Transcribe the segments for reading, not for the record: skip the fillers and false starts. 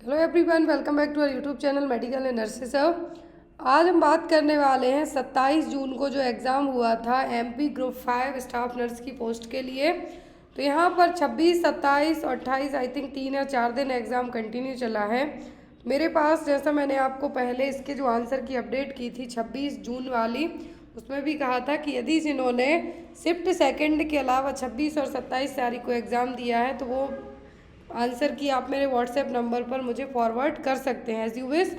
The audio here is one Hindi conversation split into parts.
Hello everyone, welcome back to our YouTube channel medical and nurses hub. आज हम बात करने वाले हैं 27 जून को जो एग्ज़ाम हुआ था एमपी ग्रुप 5 स्टाफ नर्स की पोस्ट के लिए। तो यहाँ पर 26, 27 और 28 आई थिंक 3 या 4 दिन एग्ज़ाम कंटिन्यू चला है। मेरे पास जैसा मैंने आपको पहले इसके जो आंसर की अपडेट की थी 26 जून वाली, उसमें भी कहा था कि यदि जिन्होंने शिफ्ट सेकंड के अलावा 26 और 27 तारीख को एग्ज़ाम दिया है तो वो आंसर की आप मेरे व्हाट्सएप नंबर पर मुझे फॉरवर्ड कर सकते हैं एज यू विश।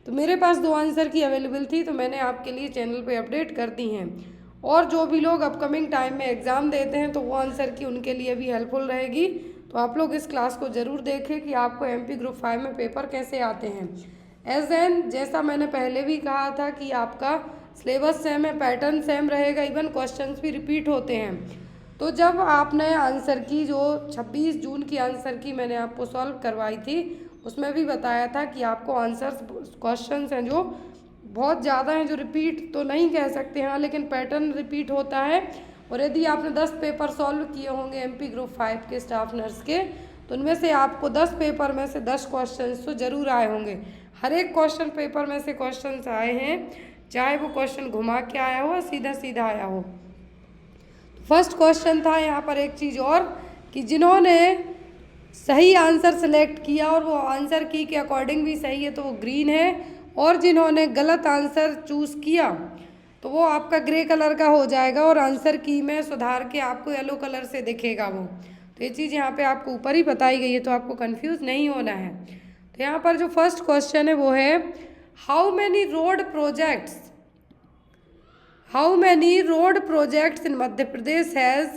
तो मेरे पास 2 आंसर की अवेलेबल थी तो मैंने आपके लिए चैनल पे अपडेट कर दी हैं। और जो भी लोग अपकमिंग टाइम में एग्ज़ाम देते हैं तो वो आंसर की उनके लिए भी हेल्पफुल रहेगी। तो आप लोग इस क्लास को ज़रूर देखें कि आपको एमपी ग्रुप 5 में पेपर कैसे आते हैं। जैसा मैंने पहले भी कहा था कि आपका सिलेबस सेम है, पैटर्न सेम रहेगा, इवन क्वेश्चन भी रिपीट होते हैं। तो जब आपने आंसर की जो 26 जून की आंसर की मैंने आपको सॉल्व करवाई थी उसमें भी बताया था कि आपको आंसर्स क्वेश्चंस हैं जो बहुत ज़्यादा हैं, जो रिपीट तो नहीं कह सकते हाँ, लेकिन पैटर्न रिपीट होता है। और यदि आपने 10 पेपर सॉल्व किए होंगे एमपी ग्रुप 5 के स्टाफ नर्स के, तो उनमें से आपको 10 पेपर में से 10 क्वेश्चन तो ज़रूर आए होंगे। हर एक क्वेश्चन पेपर में से क्वेश्चन आए हैं, चाहे वो क्वेश्चन घुमा के आया हो या सीधा सीधा आया हो। फर्स्ट क्वेश्चन था यहाँ पर एक चीज़ और कि जिन्होंने सही आंसर सेलेक्ट किया और वो आंसर की के अकॉर्डिंग भी सही है तो वो ग्रीन है, और जिन्होंने गलत आंसर चूज़ किया तो वो आपका ग्रे कलर का हो जाएगा और आंसर की में सुधार के आपको येलो कलर से दिखेगा वो। तो ये चीज़ यहाँ पे आपको ऊपर ही बताई गई है तो आपको कंफ्यूज नहीं होना है। तो यहाँ पर जो फर्स्ट क्वेश्चन है वो है how many road projects in Madhya Pradesh has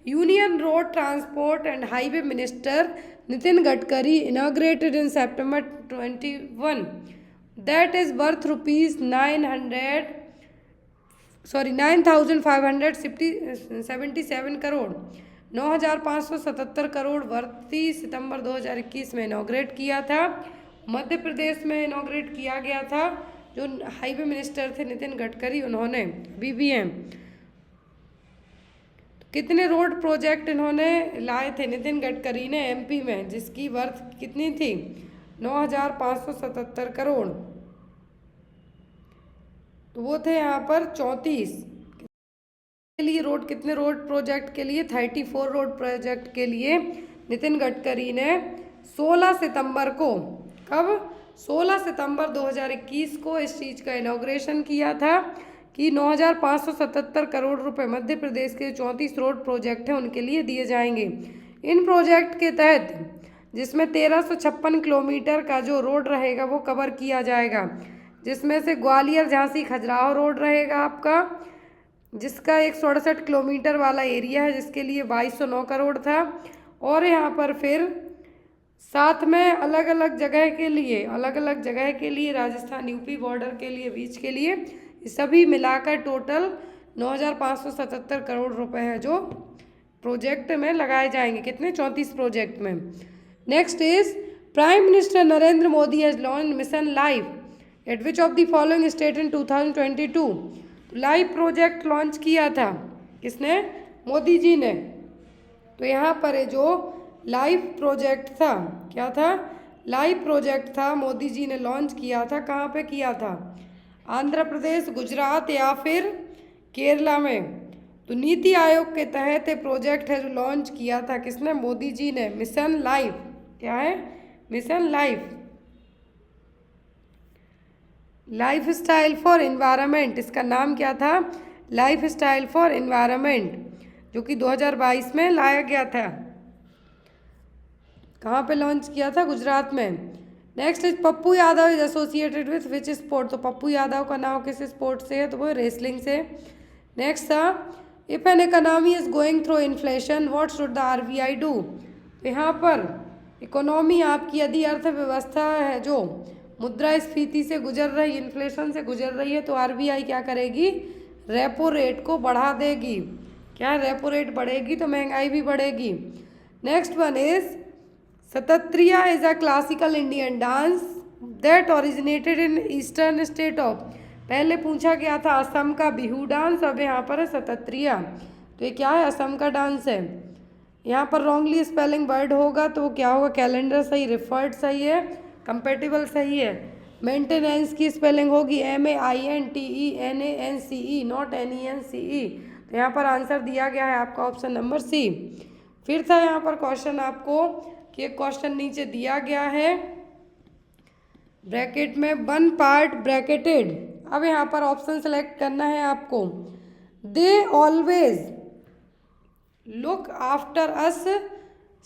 union road transport and highway minister Nitin Gadkari inaugurated in September 21 that is worth rupees 9,577 crore 9,577 crore worth सितंबर 2021 में इनॉग्रेट किया था। मध्य प्रदेश में इनॉग्रेट किया गया था। जो हाईवे मिनिस्टर थे नितिन गडकरी, उन्होंने अभी भी हैं। कितने रोड प्रोजेक्ट इन्होंने लाए थे नितिन गडकरी ने एमपी में, जिसकी वर्थ कितनी थी 9,577 करोड़। तो वो थे यहाँ पर 34 के लिए रोड, कितने रोड प्रोजेक्ट के लिए 34 रोड प्रोजेक्ट के लिए नितिन गडकरी ने 16 सितंबर को, कब 16 सितंबर 2021 को इस चीज़ का इनॉग्रेशन किया था कि 9,577 करोड़ रुपए मध्य प्रदेश के 34 रोड प्रोजेक्ट हैं उनके लिए दिए जाएंगे। इन प्रोजेक्ट के तहत जिसमें 1356 किलोमीटर का जो रोड रहेगा वो कवर किया जाएगा, जिसमें से ग्वालियर झांसी खजुराहो रोड रहेगा आपका, जिसका 168 किलोमीटर वाला एरिया है, जिसके लिए 2209 करोड़ था। और यहाँ पर फिर साथ में अलग अलग जगह के लिए राजस्थान यूपी बॉर्डर के लिए, बीच के लिए, सभी मिलाकर टोटल 9,577 करोड़ रुपए है जो प्रोजेक्ट में लगाए जाएंगे। कितने 34 प्रोजेक्ट में। Next is prime minister Narendra Modi has launch mission life at which of the following state in 2022। Life project launch किया था किसने, मोदी जी ने। तो यहाँ पर जो लाइफ प्रोजेक्ट था, क्या था, लाइफ प्रोजेक्ट था, मोदी जी ने लॉन्च किया था। कहाँ पे किया था, आंध्र प्रदेश, गुजरात या फिर केरला में। तो नीति आयोग के तहत प्रोजेक्ट है जो लॉन्च किया था किसने, मोदी जी ने, मिशन लाइफ। क्या है, mission life, life style for environment. इसका नाम क्या था, लाइफ स्टाइल फॉर एनवायरनमेंट, जो कि 2022 में लाया गया था। कहाँ पे लॉन्च किया था, गुजरात में। Next is Pappu Yadav is associated with which sport. तो पप्पू यादव का नाम किस स्पोर्ट से है, तो वो रेसलिंग से। नेक्स्ट था if an economy is going through inflation what should the RBI do. यहाँ पर इकोनॉमी आपकी यदि अर्थव्यवस्था है जो मुद्रास्फीति से गुजर रही, इन्फ्लेशन से गुजर रही है, तो आरबीआई क्या करेगी, रेपो रेट को बढ़ा देगी। क्या, रेपो रेट बढ़ेगी तो महंगाई भी बढ़ेगी। Next one is Sattriya is a classical Indian dance that originated in eastern state of. पहले पूछा गया था असम का बिहू डांस, अब यहाँ पर है सतत्रिया। तो ये क्या है, असम का डांस है। यहाँ पर रॉन्गली स्पेलिंग वर्ड होगा तो क्या होगा, कैलेंडर सही, रिफर्ड सही है, कंपेटिबल सही है। मेंटेनेंस की स्पेलिंग होगी MAINTENANCE, नॉट NENCE। तो यहाँ पर आंसर दिया गया है आपका ऑप्शन नंबर सी। फिर था यहाँ पर क्वेश्चन आपको कि एक क्वेश्चन नीचे दिया गया है ब्रैकेट में 1 पार्ट ब्रैकेटेड। अब यहाँ पर ऑप्शन सेलेक्ट करना है आपको। They always look after us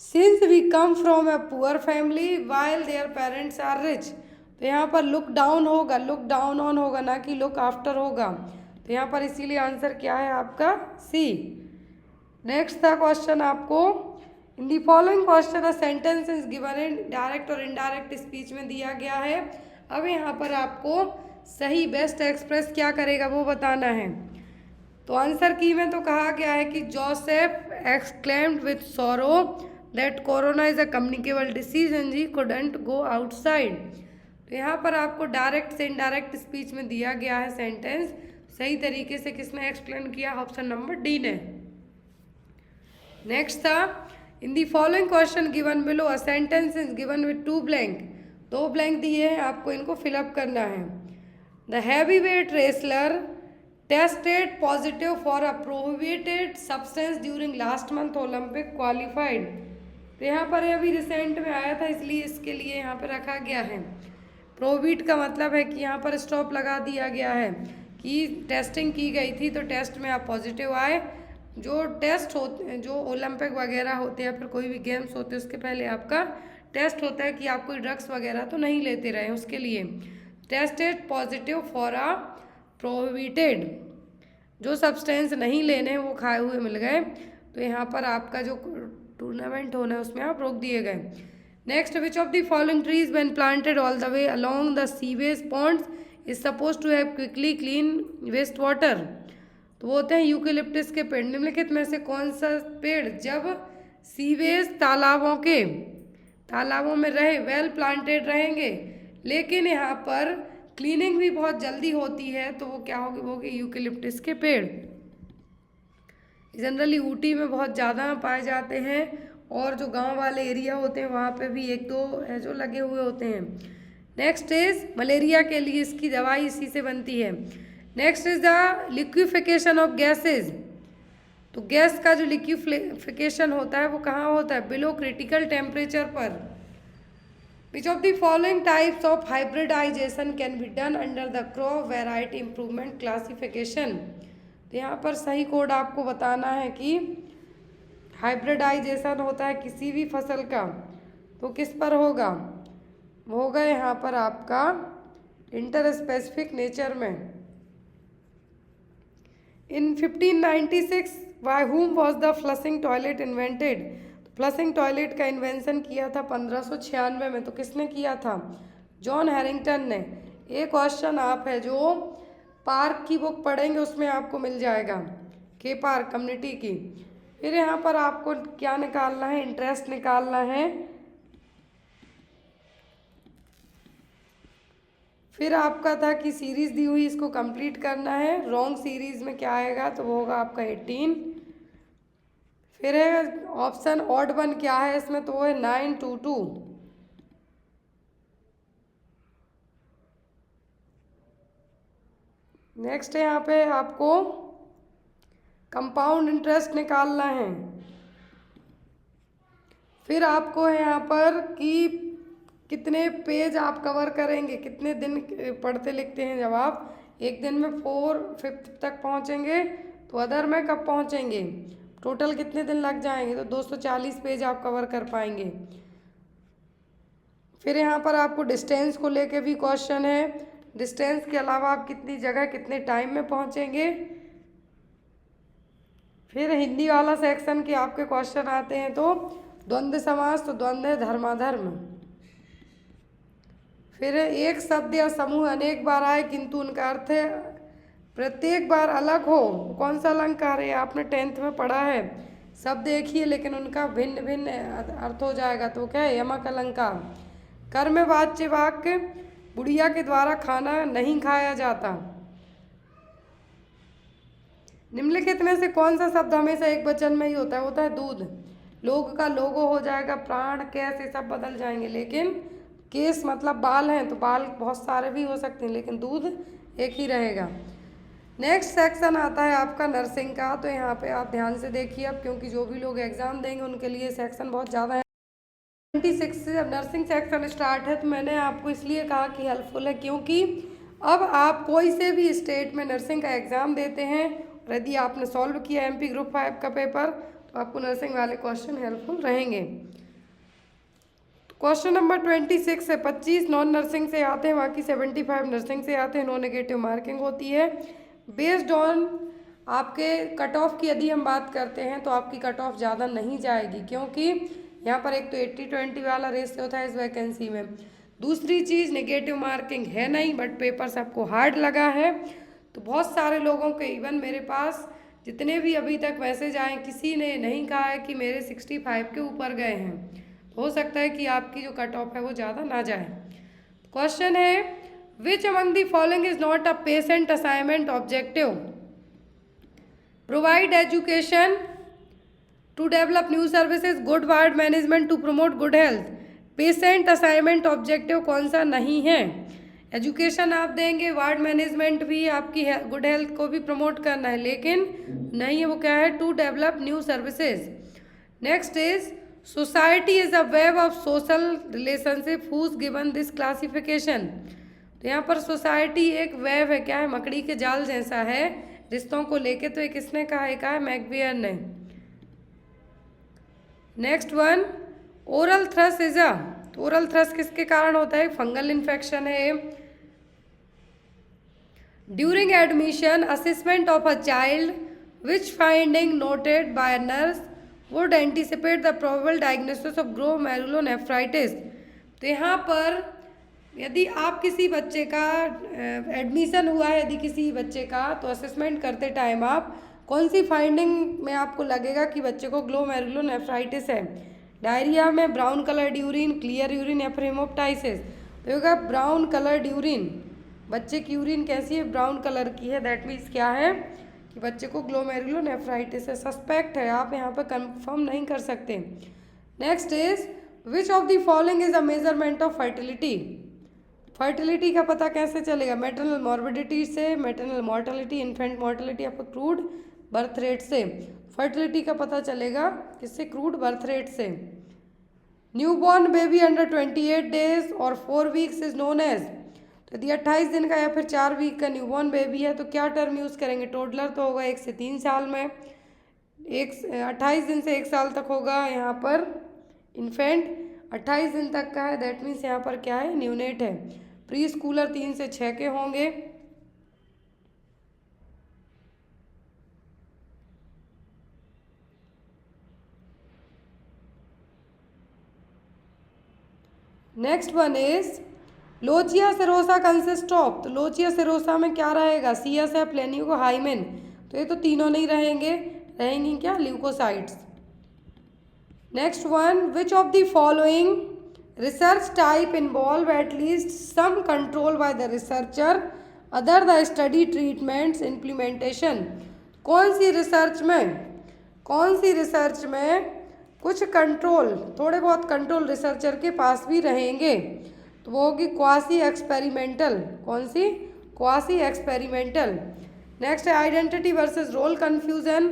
since we come from a poor family while their parents are rich. तो यहाँ पर लुक डाउन होगा, लुक डाउन ऑन होगा, ना कि लुक आफ्टर होगा। तो यहाँ पर इसीलिए आंसर क्या है आपका सी। नेक्स्ट था क्वेश्चन आपको, in the following question a sentence is given in direct or indirect speech में दिया गया है। अब यहाँ पर आपको सही बेस्ट एक्सप्रेस क्या करेगा वो बताना है। तो आंसर की में तो कहा गया है कि Joseph exclaimed with sorrow that corona is a communicable disease and he couldn't go outside. तो यहाँ पर आपको डायरेक्ट से इनडायरेक्ट स्पीच में दिया गया है सेंटेंस, सही तरीके से किसने एक्सप्लेन किया, ऑप्शन नंबर डी ने। नेक्स्ट था, in the following question given below a sentence is given with 2 blank. 2 blank दिए हैं, आपको इनको फिलअप करना है। The heavyweight wrestler tested positive for a prohibited substance during last month Olympic qualified. तो यहाँ पर अभी रिसेंट में आया था, इसलिए इसके लिए यहाँ पर रखा गया है। प्रोहिबिट का मतलब है कि यहाँ पर स्टॉप लगा दिया गया है कि टेस्टिंग की गई थी, तो टेस्ट में आप पॉजिटिव आए। जो टेस्ट होते, जो ओलंपिक वगैरह होते हैं, फिर कोई भी गेम्स होते हैं, उसके पहले आपका टेस्ट होता है कि आप कोई ड्रग्स वगैरह तो नहीं लेते रहे, उसके लिए tested positive for a prohibited. जो सब्सटेंस नहीं लेने वो खाए हुए मिल गए, तो यहाँ पर आपका जो टूर्नामेंट होना है उसमें आप रोक दिए गए। Next, which of the following trees when planted all the way along the sewage ponds is suppose to have quickly clean waste water. तो वो होते हैं यूकेलिप्टस के पेड़। निम्नलिखित में से कौन सा पेड़ जब सीवेज तालाबों में रहे, वेल प्लांटेड रहेंगे, लेकिन यहाँ पर क्लीनिंग भी बहुत जल्दी होती है, तो वो क्या होगी, वो होगी यूकेलिप्टस के पेड़। जनरली ऊटी में बहुत ज़्यादा पाए जाते हैं, और जो गांव वाले एरिया होते हैं वहाँ पे भी 1-2 है जो लगे हुए होते हैं। नेक्स्ट इज मलेरिया के लिए इसकी दवाई इसी से बनती है। Next is the liquefaction of gases. तो गैस का जो लिक्विफिकेशन होता है वो कहाँ होता है, बिलो क्रिटिकल टेम्परेचर पर। Which of the following types of hybridization can be done under the crop variety improvement classification. तो यहाँ पर सही कोड आपको बताना है कि हाइब्रिडाइजेशन होता है किसी भी फसल का, तो किस पर होगा, वो होगा यहाँ पर आपका इंटर स्पेसिफिक नेचर में। इन 1596 by whom was the flushing toilet invented. Flushing toilet का इन्वेंशन किया था 1596 में, तो किसने किया था, जॉन हैरिंगटन ने। एक क्वेश्चन आप है जो पार्क की बुक पढ़ेंगे उसमें आपको मिल जाएगा, के पार्क कम्युनिटी की। फिर यहाँ पर आपको क्या निकालना है, इंटरेस्ट निकालना है। फिर आपका था कि सीरीज दी हुई इसको कंप्लीट करना है। रॉन्ग सीरीज में क्या आएगा, तो वो होगा आपका 18। फिर है ऑप्शन ऑड वन क्या है इसमें, तो वो है 922। नेक्स्ट है यहाँ पे आपको कंपाउंड इंटरेस्ट निकालना है। फिर आपको है यहाँ पर कि कितने पेज आप कवर करेंगे, कितने दिन पढ़ते लिखते हैं। जब आप एक दिन में 4/5 तक पहुँचेंगे, तो अदर में कब पहुँचेंगे, टोटल कितने दिन लग जाएंगे, तो 240 पेज आप कवर कर पाएंगे। फिर यहाँ पर आपको डिस्टेंस को लेके भी क्वेश्चन है। डिस्टेंस के अलावा आप कितनी जगह कितने टाइम में पहुँचेंगे। फिर हिंदी वाला सेक्शन के आपके क्वेश्चन आते हैं, तो द्वंद्व समास, तो द्वंद्व है धर्माधर्म। फिर एक शब्द या समूह अनेक बार आए किंतु उनका अर्थ है प्रत्येक बार अलग हो, कौन सा अलंकार है, आपने 10th में पढ़ा है। शब्द एक ही है लेकिन उनका भिन्न भिन्न अर्थ हो जाएगा, तो क्या है, यमक अलंकार। कर्म वाच्य वाक्य, बुढ़िया के द्वारा खाना नहीं खाया जाता। निम्नलिखित में से कौन सा शब्द हमेशा एक वचन में ही होता है दूध। लोग का लोगो हो जाएगा, प्राण कैसे सब बदल जाएंगे, लेकिन केस मतलब बाल हैं, तो बाल बहुत सारे भी हो सकते हैं लेकिन दूध एक ही रहेगा। नेक्स्ट सेक्शन आता है आपका नर्सिंग का। तो यहाँ पे आप ध्यान से देखिए अब, क्योंकि जो भी लोग एग्ज़ाम देंगे उनके लिए सेक्शन बहुत ज़्यादा है। 26 से अब नर्सिंग सेक्शन स्टार्ट है, तो मैंने आपको इसलिए कहा कि हेल्पफुल है क्योंकि अब आप कोई से भी स्टेट में नर्सिंग का एग्ज़ाम देते हैं और यदि आपने सॉल्व किया MP ग्रुप 5 का पेपर तो आपको नर्सिंग वाले क्वेश्चन हेल्पफुल रहेंगे। क्वेश्चन नंबर 26 से 25 नॉन नर्सिंग से आते हैं, बाकी 75 नर्सिंग से आते हैं। नो नेगेटिव मार्किंग होती है। बेस्ड ऑन आपके कट ऑफ की यदि हम बात करते हैं तो आपकी कट ऑफ ज़्यादा नहीं जाएगी, क्योंकि यहाँ पर एक तो 80-20 वाला रेशियो था इस वैकेंसी में। दूसरी चीज़ नेगेटिव मार्किंग है नहीं, बट पेपर सबको हार्ड लगा है। तो बहुत सारे लोगों के, इवन मेरे पास जितने भी अभी तक मैसेज आए, किसी ने नहीं कहा है कि मेरे 65 के ऊपर गए हैं। हो सकता है कि आपकी जो कट ऑफ है वो ज़्यादा ना जाए। क्वेश्चन है which among the following is not a patient assignment objective? Provide education to develop new services, good ward management to promote good health. Patient assignment objective कौन सा नहीं है? एजुकेशन आप देंगे, वार्ड मैनेजमेंट भी, आपकी गुड हेल्थ को भी प्रमोट करना है, लेकिन नहीं है। वो क्या है? To develop new services. Next is society is a web of social relationship who's given this classification. तो यहाँ पर सोसाइटी एक वेब है, क्या है? मकड़ी के जाल जैसा है रिश्तों को लेके। तो ये किसने कहा? एक है मैकबियर ने। Next one oral thrush is a, तो ओरल थ्रस किसके कारण होता है? फंगल इन्फेक्शन है। During admission assessment of a child which finding noted by nurse would anticipate the probable diagnosis of glomerulonephritis. तो यहाँ पर यदि आप किसी बच्चे का एडमिशन हुआ है, यदि किसी बच्चे का, तो असेसमेंट करते टाइम आप कौन सी फाइंडिंग में आपको लगेगा कि बच्चे को ग्लोमेरुलोनेफ्राइटिस है? डायरिया में brown coloured urine, clear urine या फिर हेमोप्टाइसिस? तो होगा ब्राउन कलर्ड यूरिन। बच्चे की यूरिन कैसी है? ब्राउन कलर की है। दैट मीन्स क्या है कि बच्चे को ग्लोमेरुलोनेफ्राइटिस है। सस्पेक्ट है, आप यहाँ पर कंफर्म नहीं कर सकते। Next is which of the following is a measurement of fertility? Fertility का पता कैसे चलेगा? मैटरनल मॉर्बिडिटी से, मैटरनल मॉर्टेलिटी, इन्फेंट मॉर्टेलिटी या फिर क्रूड बर्थ रेट से। फर्टिलिटी का पता चलेगा किससे? क्रूड बर्थ रेट से। न्यूबॉर्न बेबी अंडर 28 डेज और 4 वीक्स इज नोन एज। तो यदि 28 दिन का या फिर 4 वीक का न्यूबॉर्न बेबी है तो क्या टर्म यूज़ करेंगे? टोडलर तो होगा 1 से 3 साल में, 28 दिन से 1 साल तक होगा यहाँ पर इन्फेंट। 28 दिन तक का है, दैट मीन्स यहाँ पर क्या है? न्यूनेट है। प्री स्कूलर 3 से 6 के होंगे। Next one is lochia serosa consist of. तो लोचिया सेरोसा में क्या रहेगा? CSF, लेन्यूकोहाइमेन। तो ये तो तीनों नहीं रहेंगे, रहेंगी क्या? Leukocytes. Next one which of the following research type involve at least some control by the researcher other the study treatments implementation? कौन सी रिसर्च में कुछ कंट्रोल, थोड़े बहुत कंट्रोल रिसर्चर के पास भी रहेंगे? तो वो होगी क्वासी एक्सपेरिमेंटल। कौन सी? Quasi experimental. नेक्स्ट है आइडेंटिटी वर्सेस रोल कन्फ्यूजन।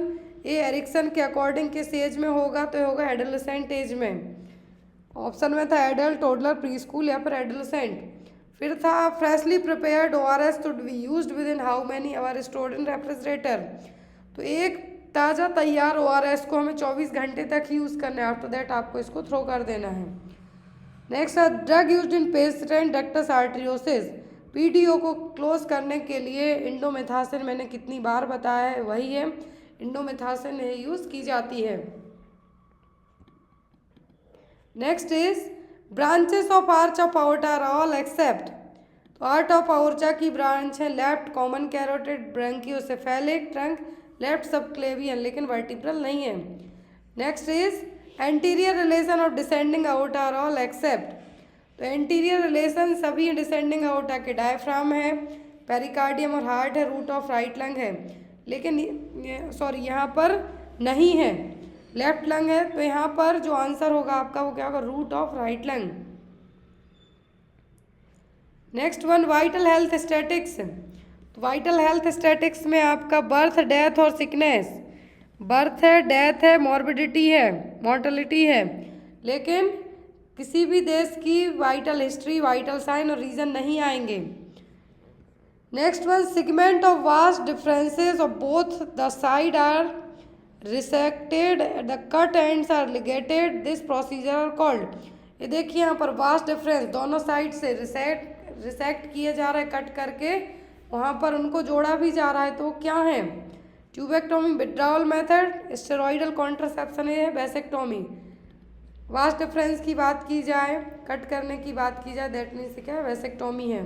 ये एरिक्सन के अकॉर्डिंग किस एज में होगा? तो होगा एडोलेसेंट एज में। ऑप्शन में था एडल्ट, टोडलर, प्री स्कूल या फिर एडोलेसेंट। फिर था freshly prepared ORS to be used within how many hour stored in refrigerator. तो एक ताज़ा तैयार ORS को हमें 24 घंटे तक ही यूज़ करना है, आफ्टर दैट आपको इसको थ्रो कर देना है। नेक्स्ट है drug used in patient ductus arteriosus. PDO को क्लोज करने के लिए इंडोमेथासिन, मैंने कितनी बार बताया है, वही है इंडोमेथासिन यूज़ की जाती है। Next is branches of arch of आउट आर ऑल एक्सेप्ट। तो आर्ट ऑफ आउर्चा की ब्रांच है left common carotid brachiocephalic trunk, left subclavian, लेकिन वर्टिब्रल नहीं है। Next is anterior relation of descending आउट आर ऑल एक्सेप्ट। तो एंटीरियर रिलेशन सभी डिसेंडिंग आउटा के डायफ्राम है, पेरिकार्डियम और हार्ट है, रूट ऑफ राइट लंग है, लेकिन सॉरी यहाँ पर नहीं है, लेफ्ट लंग है। तो यहाँ पर जो आंसर होगा आपका वो क्या होगा? Root of right lung. Next one vital health statics. तो वाइटल हेल्थ स्टैटिक्स में आपका बर्थ, डेथ और सिकनेस, बर्थ है, डेथ है, मॉर्बिडिटी है, मॉर्टलिटी है, लेकिन किसी भी देश की वाइटल हिस्ट्री, वाइटल साइन और रीजन नहीं आएंगे। Next one segment of vas deferens of both the side are resected, the cut ends are ligated, this procedure are called. ये देखिए यहाँ पर वास्ट डिफरेंस दोनों साइड से रिसेक्ट किया जा रहा है, कट करके वहाँ पर उनको जोड़ा भी जा रहा है, तो क्या है? Tubectomy, withdrawal method, steroidal contraception है वैसेक्टोमी। वास्ट डिफरेंस की बात की जाए, कट करने की बात की जाए, दैट मीन्स क्या है? वैसेक्टोमी है।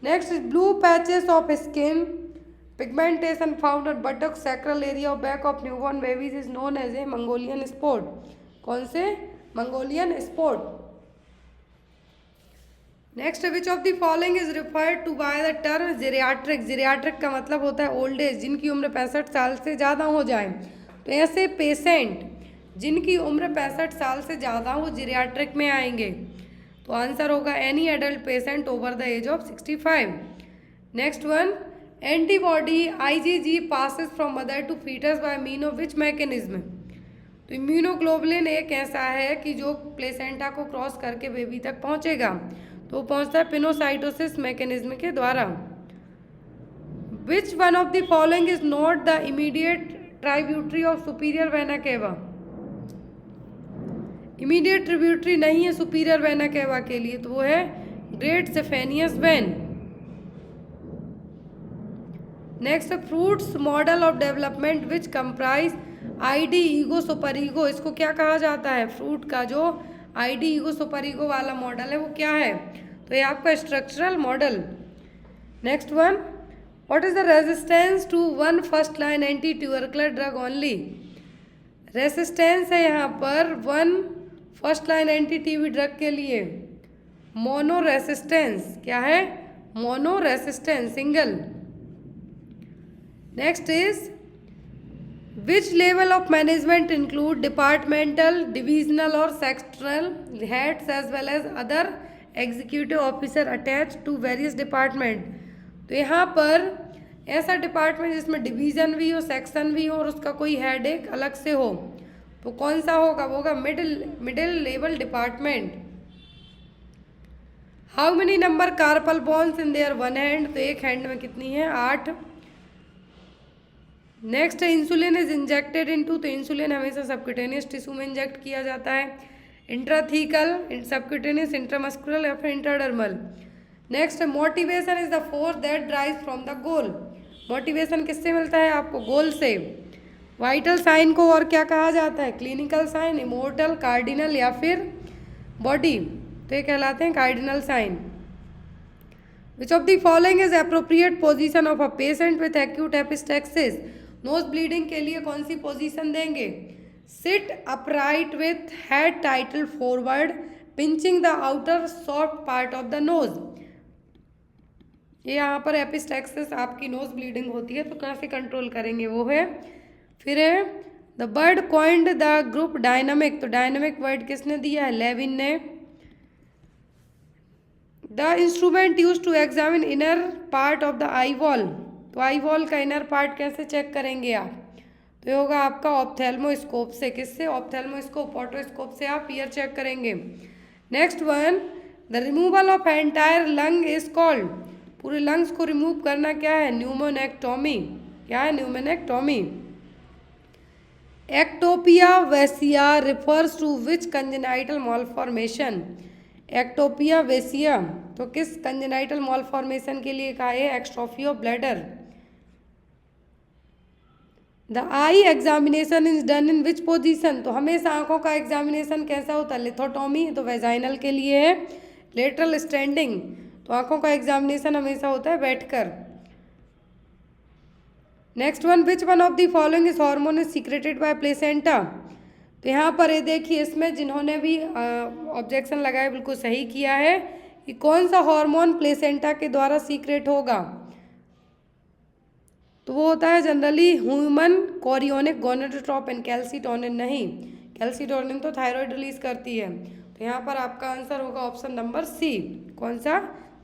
Next blue patches of skin, pigmentation found at buttock sacral area of back of newborn babies is known as a Mongolian spot. कौन से? Mongolian spot. Next, which of the following is referred to by the term geriatric. Geriatric का मतलब होता है ओल्ड एज, जिनकी उम्र 65 साल से ज़्यादा हो जाए। तो ऐसे पेशेंट जिनकी उम्र 65 साल से ज़्यादा हो जीरियाट्रिक में आएंगे। तो आंसर होगा any adult patient over the age of 65। Next one, antibody IgG passes from mother to foetus by mean of which mechanism. तो इम्यूनोग्लोबुलिन एक ऐसा है कि जो प्लेसेंटा को क्रॉस करके बेबी तक पहुंचेगा, तो पहुंचता है पिनोसाइटोसिस मैकेनिज्म के द्वारा। Which one of the following is not the immediate tributary of superior vena cava. Immediate tributary नहीं है सुपीरियर वेना केवा के लिए, तो वो है great saphenous vein. Next, Freud's model of development which comprise id, ego, super ego. इसको क्या कहा जाता है? फ्रूट का जो आईडी, ईगो, सुपर ईगो वाला मॉडल है वो क्या है? तो ये आपका structural model. Next one, what is the resistance to one first line anti tubercular drug only. Resistance है यहाँ पर one first line anti TB drug के लिए मोनो रेसिस्टेंस। क्या है? Mono resistance, single. Next is which level of management include departmental, divisional और sectoral heads as well as other executive officer attach to various department. तो यहाँ पर ऐसा डिपार्टमेंट जिसमें डिवीजन भी हो, सेक्शन भी हो और उसका कोई हेड एक अलग से हो, तो कौन सा होगा? वो होगा middle level department. How many number carpal bones in their one hand. तो एक हैंड में कितनी है? 8। Next, insulin is injected into. तो इंसुलिन हमेशा सबक्यूटेनियस टिश्यू में इंजेक्ट किया जाता है। इंट्राथीकल, सबक्यूटेनियस, इंट्रामस्कुलर या फिर intradermal. Next, motivation is the force that drives from the goal. Motivation किससे मिलता है आपको? गोल से। वाइटल साइन को और क्या कहा जाता है? क्लिनिकल साइन, इमोर्टल, कार्डिनल या फिर बॉडी। तो ये कहलाते हैं cardinal sign. Which of the following is appropriate position of a patient with acute epistaxis. Nose bleeding के लिए कौन सी पोजीशन देंगे? Sit upright with head tilted forward, pinching the outer soft part of the nose. ये यहाँ पर एपिस्टेक्सिस आपकी नोज ब्लीडिंग होती है, तो कैसे कंट्रोल करेंगे? वो है। फिर है the word coined the group dynamic. तो डायनामिक वर्ड किसने दिया है? लेविन ने। The instrument use to examine inner part of the eye wall. तो आई वॉल का इनर पार्ट कैसे चेक करेंगे आप? तो ये होगा आपका ऑप्थेल्मोस्कोप से। किससे? ऑप्थेल्मोस्कोप, ऑटोस्कोप से आप ईयर चेक करेंगे। Next one, the removal of entire lung is called. पूरे लंग्स को रिमूव करना क्या है? न्यूमोनेक्टोमी। क्या है? Pneumonectomy. Ectopia vesicae refers to which congenital malformation. Ectopia vesicae तो किस कंजेनाइटल मॉलफॉर्मेशन के लिए कहा है? Exstrophy of bladder. The eye examination is done in which position. तो हमेशा आंखों का एग्जामिनेशन कैसा होता है? लिथोटोमी, तो वेजाइनल के लिए है। लेटरल स्टैंडिंग, तो आंखों का एग्जामिनेशन हमेशा होता है बैठकर। Next one, which one of the following is hormone is secreted by placenta. तो यहाँ पर ये देखिए, इसमें जिन्होंने भी ऑब्जेक्शन लगाया बिल्कुल सही किया है कि कौन सा हार्मोन प्लेसेंटा के द्वारा सीक्रेट होगा। तो वो होता है generally human chorionic gonadotropin, calcitonin नहीं। कैल्सीटोनिन तो थायराइड रिलीज करती है। तो यहाँ पर आपका आंसर होगा ऑप्शन नंबर सी। कौन सा?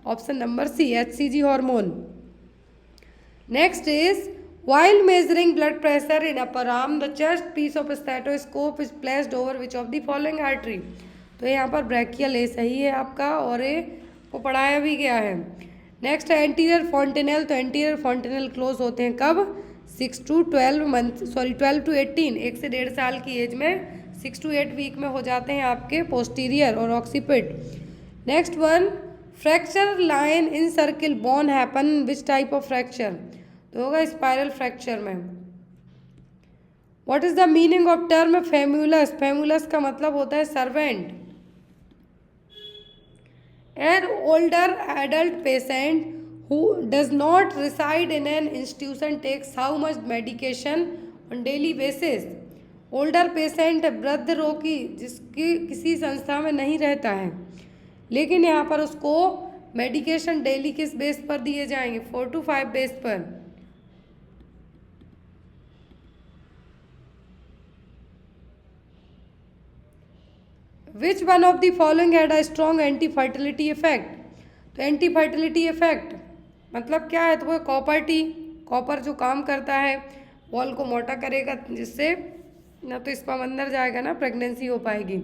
Option number C, HCG hormone. Next is while measuring blood pressure in upper arm the chest piece of stethoscope is placed over which of the following artery। तो यहाँ पर ब्रैकियल ए सही है आपका और ए को पढ़ाया भी गया है। नेक्स्ट है एंटीरियर फॉन्टेनल। तो एंटीरियर फॉन्टेनल क्लोज होते हैं कब? 6 to 12 मंथ 12 to 18, 1 से 1.5 साल की एज में 6 to 8 वीक में हो जाते हैं आपके पोस्टीरियर और occiput. Next one, fracture line in circle bone happen which type of fracture? तो होगा स्पाइरल फ्रैक्चर में। What is the meaning of term famulus? Famulus का मतलब होता है servant. An older adult patient who does not reside in an institution takes how much medication on daily basis? Older patient वृद्ध रोगी जिसकी किसी संस्था में नहीं रहता है, लेकिन यहाँ पर उसको मेडिकेशन डेली किस बेस पर दिए जाएंगे? 4 to 5 बेस पर। Which one of the following had a strong anti fertility effect? तो एंटी फर्टिलिटी इफेक्ट मतलब क्या है? तो वो कॉपर टी, कॉपर जो काम करता है वॉल को मोटा करेगा, जिससे ना तो स्पर्म अंदर जाएगा ना प्रेगनेंसी हो पाएगी।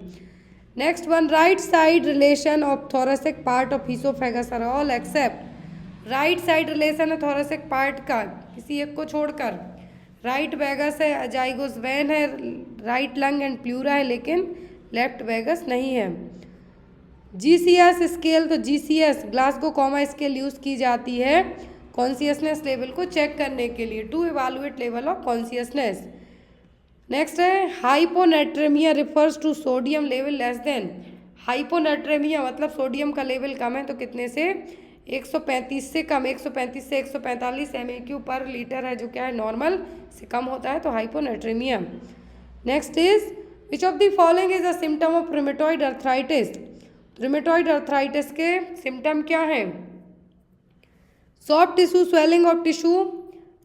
Next one, right side relation of thoracic part of oesophagus are all except. Right side relation है थोरेसिक पार्ट का किसी एक को छोड़कर। राइट वेगस है, जाइगोस वेन है, राइट लंग एंड प्लूरा है, लेकिन लेफ्ट वेगस नहीं है। GCS स्केल, तो GCS Glasgow coma scale use की जाती है कॉन्शियसनेस लेवल को चेक करने के लिए, to evaluate level of consciousness. Next है hyponatremia refers to sodium level less than. Hyponatremia मतलब सोडियम का लेवल कम है, तो कितने से? 135 से कम, 135 से 145 MEQ पर लीटर है, जो क्या है नॉर्मल से कम होता है, तो hyponatraemia. Next is which of the following is a symptom of rheumatoid arthritis? Rheumatoid arthritis के सिम्टम क्या हैं? Soft tissue swelling of tissue,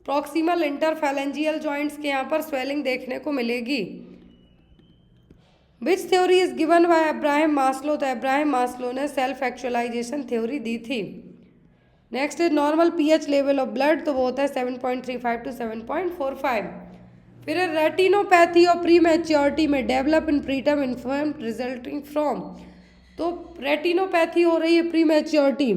proximal interphalangeal joints के यहाँ पर स्वेलिंग देखने को मिलेगी। Which theory is given by Abraham Maslow? तो अब्राहम मास्लो ने सेल्फ एक्चुअलाइजेशन थ्योरी दी थी। Next is normal pH level of blood, तो वो होता है 7.35 to 7.45। फिर रेटिनोपैथी और प्री मैच्योरिटी में develop in preterm inform resulting from. तो रेटिनोपैथी हो रही है प्री मैच्योरिटी।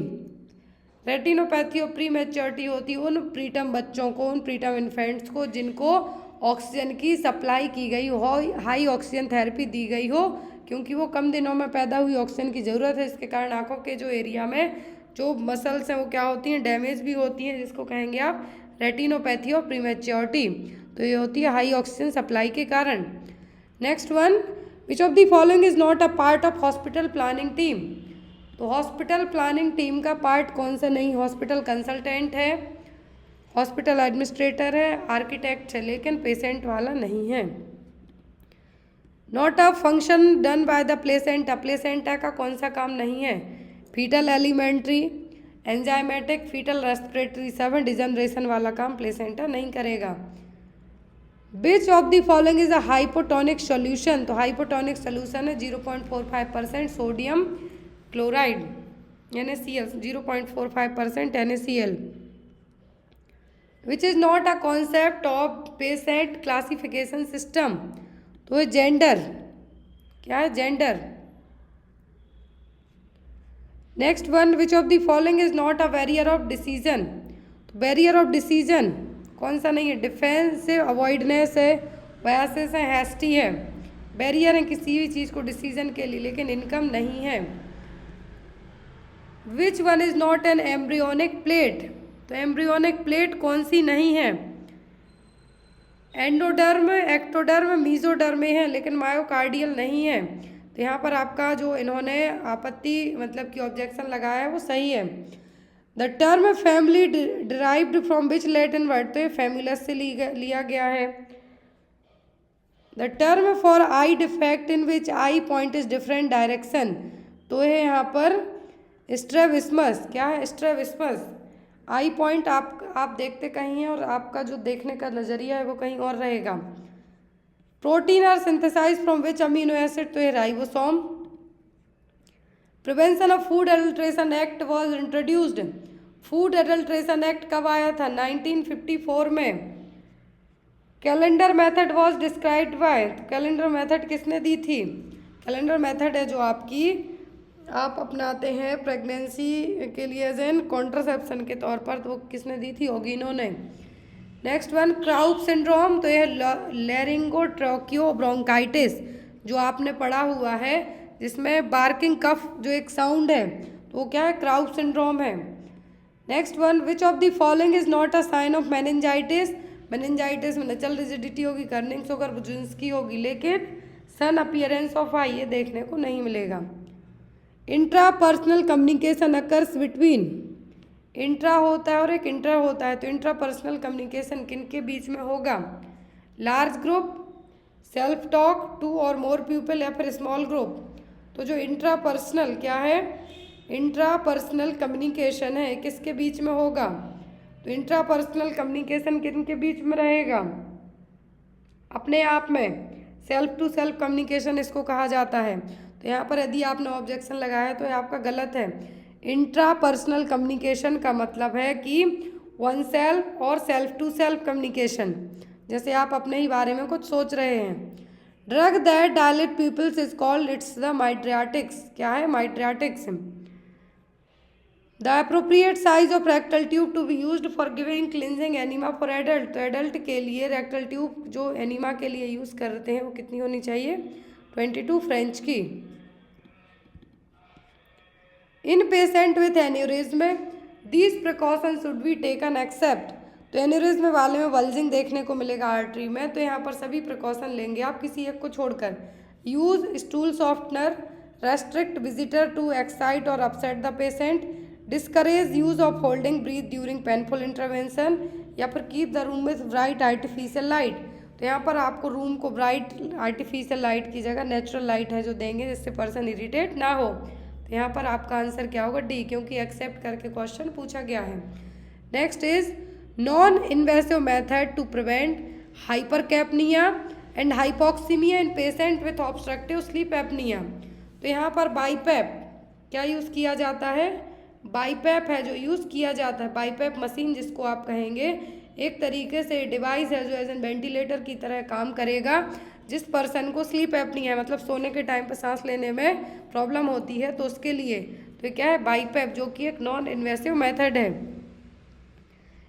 रेटिनोपैथी और प्री मैच्योरिटी होती है उन प्रीटर्म बच्चों को, उन प्रीटर्म इन्फेंट्स को जिनको ऑक्सीजन की सप्लाई की गई हो, हाई ऑक्सीजन थेरेपी दी गई हो, क्योंकि वो कम दिनों में पैदा हुई ऑक्सीजन की ज़रूरत है। इसके कारण आँखों के जो एरिया में जो मसल्स हैं वो क्या होती हैं? डैमेज भी होती हैं, जिसको कहेंगे आप रेटिनोपैथी और प्रीमैच्योरिटी। तो ये होती है हाई ऑक्सीजन सप्लाई के कारण। Next one, which of the following is not a part of hospital planning team? तो हॉस्पिटल प्लानिंग टीम का पार्ट कौन सा नहीं? हॉस्पिटल कंसल्टेंट है, हॉस्पिटल एडमिनिस्ट्रेटर है, आर्किटेक्ट है, लेकिन पेशेंट वाला नहीं है। Not a function done by the placenta, placenta का कौन सा काम नहीं है? Foetal alimentary, enzymatic, foetal respiratory, सब डिजनरेशन वाला काम प्लेसेंटा नहीं करेगा। Which of the following is a hypotonic solution? तो हाइपोटोनिक सोल्यूशन है 0.45% sodium chloride NaCl, 0.45% NaCl। Which is not a concept of patient classification system? तो ये जेंडर, क्या है? Gender. Next one, which of the following is not a barrier of decision? तो बैरियर ऑफ डिसीजन कौन सा नहीं है? डिफेंस है, अवॉइडनेस है, बायसेस है, हैस्टी है। बैरियर है किसी भी चीज़ को डिसीजन के लिए, लेकिन इनकम नहीं है। Which one is not an embryonic plate? तो एम्ब्रियोनिक प्लेट कौन सी नहीं है? एंडोडर्म, एक्टोडर्म, मीजोडर्म है, लेकिन मायोकार्डियल नहीं है। तो यहाँ पर आपका जो इन्होंने आपत्ति मतलब कि ऑब्जेक्शन लगाया है वो सही है। The term family derived from which Latin word? तो ये फैमुलस से लिया गया है। The term for I defect in which I point is different direction, तो है यहाँ पर स्ट्रेबिस्मस। क्या है? स्ट्रेबिस्मस। आई पॉइंट आप देखते कहीं हैं और आपका जो देखने का नज़रिया है वो कहीं और रहेगा। Protein are synthesise from which amino acid? तो ये ribosome. Prevention of food adulteration act was introduced. Food adulteration act कब आया था? 1954 में। Calendar method was described by, calendar method किसने दी थी? कैलेंडर मेथड है जो आप अपनाते हैं प्रेगनेंसी के लिए एज एन कॉन्ट्रासेप्शन के तौर पर, तो वो किसने दी थी? ओगिनो ने। नेक्स्ट वन, क्राउप सिंड्रोम, तो यह लैरिंगोट्रोकियो ब्रोंकाइटिस जो आपने पढ़ा हुआ है, जिसमें बार्किंग कफ जो एक साउंड है, तो वो क्या है? क्राउप सिंड्रोम है। Next one, which of the following is not a sign of meningitis? Meningitis में नचल रिजिडिटी होगी, कर्निंग्स होगा, बुजिंस्की होगी, लेकिन सन अपीयरेंस ऑफ आई ये देखने को नहीं मिलेगा। Intra personal communication occurs between, intra होता है और एक इंटर होता है, तो इंट्रा पर्सनल कम्युनिकेशन किन के बीच में होगा? Large group, self talk, two or more people, या फिर स्मॉल ग्रुप। तो जो इंट्रा पर्सनल क्या है? इंट्रा पर्सनल कम्युनिकेशन है, किसके बीच में होगा? तो इंट्रा पर्सनल कम्युनिकेशन किन के बीच में रहेगा? अपने आप में, सेल्फ टू सेल्फ कम्युनिकेशन इसको कहा जाता है। तो यहाँ पर यदि आपने ऑब्जेक्शन लगाया तो ये आपका गलत है। इंट्रा पर्सनल कम्युनिकेशन का मतलब है कि वन सेल्फ और सेल्फ टू सेल्फ कम्युनिकेशन, जैसे आप अपने ही बारे में कुछ सोच रहे हैं। Drug that dilate pupils is called, it's the mydriatics. क्या है? Mydriatics. The appropriate size of rectal tube to be used for giving cleansing enema for adult, तो एडल्ट के लिए रेक्टल ट्यूब जो एनिमा के लिए यूज़ करते हैं वो कितनी होनी चाहिए? 22 फ्रेंच की। In patient with aneurysm these precaution should be taken except, तो एन्यूरिज्म वाले में वल्जिंग देखने को मिलेगा आर्टरी में, तो यहाँ पर सभी प्रिकॉशन लेंगे आप किसी एक को छोड़कर। Use stool softener, restrict visitor to excite और upset the patient, discourage use of holding breath during painful intervention, या फिर keep the room with bright artificial light. तो यहाँ पर आपको रूम को ब्राइट आर्टिफिशियल लाइट की जगह नेचुरल लाइट है जो देंगे, जिससे पर्सन इरिटेट ना हो। तो यहाँ पर आपका आंसर क्या होगा? डी, क्योंकि एक्सेप्ट करके क्वेश्चन पूछा गया है। Next is non invasive method to prevent hypercapnia and hypoxemia in patient with obstructive sleep apnea. तो यहाँ पर बाईपैप क्या यूज़ किया जाता है? बाईपैप है जो यूज़ किया जाता है। बाईपैप मशीन जिसको आप कहेंगे, एक तरीके से डिवाइस है जो एज एन वेंटिलेटर की तरह काम करेगा। जिस पर्सन को स्लीप एपनिया है, मतलब सोने के टाइम पर सांस लेने में प्रॉब्लम होती है, तो उसके लिए तो क्या है? बाईपैप, जो कि एक नॉन इन्वेसिव मेथड है।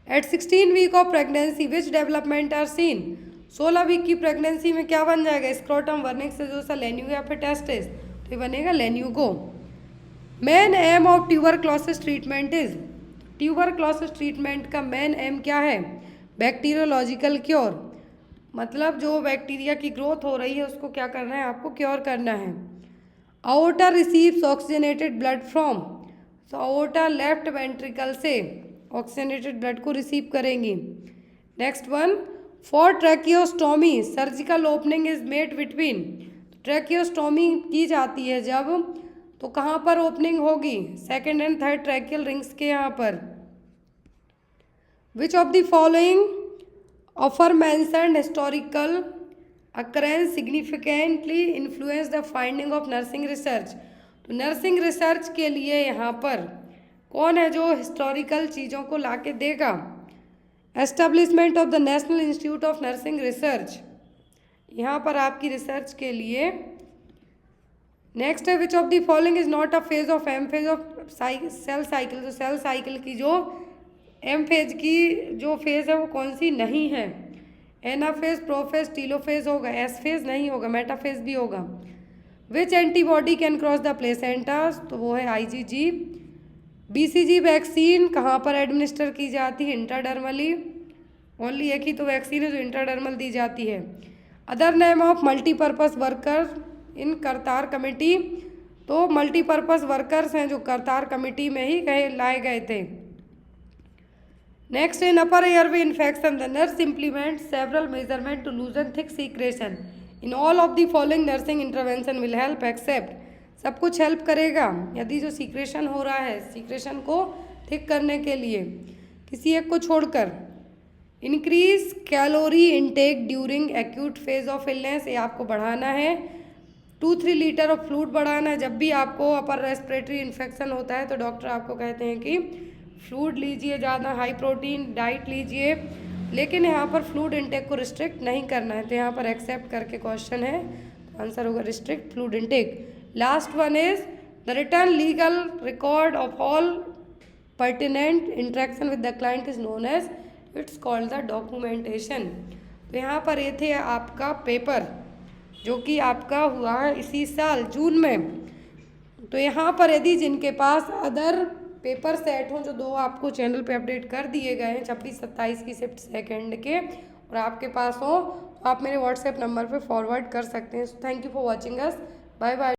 At 16 week of pregnancy which development are seen, 16 week की प्रेगनेंसी में क्या बन जाएगा? स्क्रोटम, वर्निक्स सेजोसा, लेन्यू या फिर टेस्टिस, तो ये बनेगा lanugo. Main aim of tuberculosis treatment is, tuberculosis treatment का मेन एम क्या है? बैक्टीरियोलॉजिकल क्योर, मतलब जो बैक्टीरिया की ग्रोथ हो रही है उसको क्या करना है? आपको क्योर करना है। आओर्टा रिसीव्स ऑक्सीजनेटेड ब्लड फ्रॉम, तो आओर्टा लेफ्ट वेंट्रिकल से ऑक्सीजनेटेड ब्लड को रिसीव करेंगी। Next one, for tracheostomy surgical opening is made between, tracheostomy की जाती है जब, तो कहाँ पर ओपनिंग होगी? Second and third tracheal rings के यहाँ पर। Which of the following aforementioned historical occurrence significantly influence the finding of nursing research, तो नर्सिंग रिसर्च के लिए यहाँ पर कौन है जो हिस्टोरिकल चीज़ों को लाके देगा? Establishment of the national institute of nursing research, यहाँ पर आपकी रिसर्च के लिए। नेक्स्ट है which of the following is not a phase of M phase of cell cycle, तो सेल साइकिल की जो एम फेज की जो फेज़ है वो कौन सी नहीं है? एनाफेज, प्रोफेज, टीलोफेज होगा, एस फेज नहीं होगा, मेटाफेज भी होगा। Which antibody can cross the placenta, तो वो है आईजीजी। बीसीजी वैक्सीन कहाँ पर एडमिनिस्टर की जाती है? इंट्राडर्मली, ओनली एक ही तो वैक्सीन है जो इंट्राडर्मल दी जाती है। Other name of multipurpose worker in Kartar committee, तो मल्टीपर्पज़ वर्कर्स हैं जो करतार कमेटी में ही कहे लाए गए थे। Next in upper airway infection the nurse implement several measurement to loosen thick secretion in all of the following nursing intervention will help except, सब कुछ हेल्प करेगा यदि जो सीक्रेशन हो रहा है सीक्रेशन को थिक करने के लिए, किसी एक को छोड़कर। Increase calorie intake during acute phase of illness, ये आपको बढ़ाना है। 2-3 लीटर ऑफ फ्लूइड बढ़ाना है। जब भी आपको अपर रेस्पिरेटरी इन्फेक्शन होता है तो डॉक्टर आपको कहते हैं कि फ्लूइड लीजिए, ज़्यादा हाई प्रोटीन डाइट लीजिए, लेकिन यहाँ पर फ्लूइड इंटेक को रिस्ट्रिक्ट नहीं करना है। तो यहाँ पर एक्सेप्ट करके क्वेश्चन है, तो आंसर होगा restrict fluid intake. Last one is the written legal record of all pertinent interaction with the client is known as, it's called the documentation. तो यहाँ पर ये थे आपका पेपर जो कि आपका हुआ है इसी साल जून में। तो यहाँ पर यदि जिनके पास अदर पेपर सेट हों, जो 2 आपको चैनल पे अपडेट कर दिए गए हैं 26-27 की शिफ्ट सेकंड के, और आपके पास हो, तो आप मेरे व्हाट्सएप नंबर पे फॉरवर्ड कर सकते हैं। So thank you for watching us, bye bye.